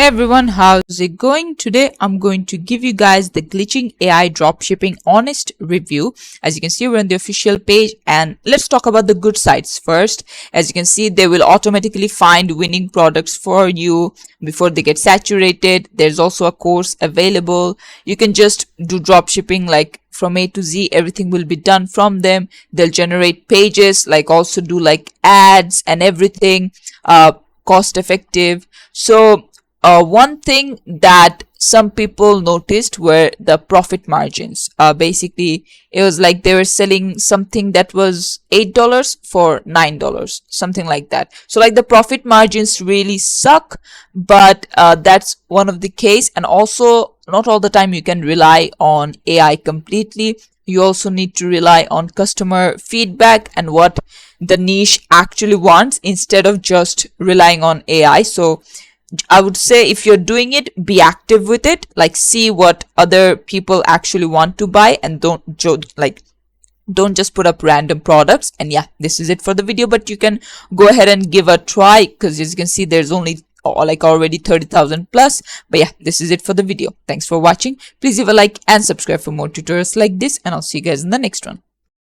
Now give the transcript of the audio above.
Hey everyone, how's it going? Today I'm going to give you guys the glitching AI dropshipping honest review. As you can see, we're on the official page, and let's talk about the good sides first. As you can see, they will automatically find winning products for you before they get saturated. There's also a course available. You can just do dropshipping like from A to Z. Everything will be done from them. They'll generate pages, like also do like ads and everything, cost effective. So one thing that some people noticed were the profit margins. Basically, it was like they were selling something that was $8 for $9, something like that. So like the profit margins really suck, but that's one of the case. And also, not all the time you can rely on AI completely. You also need to rely on customer feedback and what the niche actually wants instead of just relying on AI. So I would say if you're doing it, be active with it, like see what other people actually want to buy, and don't just put up random products. And yeah, this is it for the video, but you can go ahead and give a try, because as you can see, there's only already 30,000 plus. But yeah, this is it for the video. Thanks for watching. Please leave a like and subscribe for more tutorials like this, and I'll see you guys in the next one.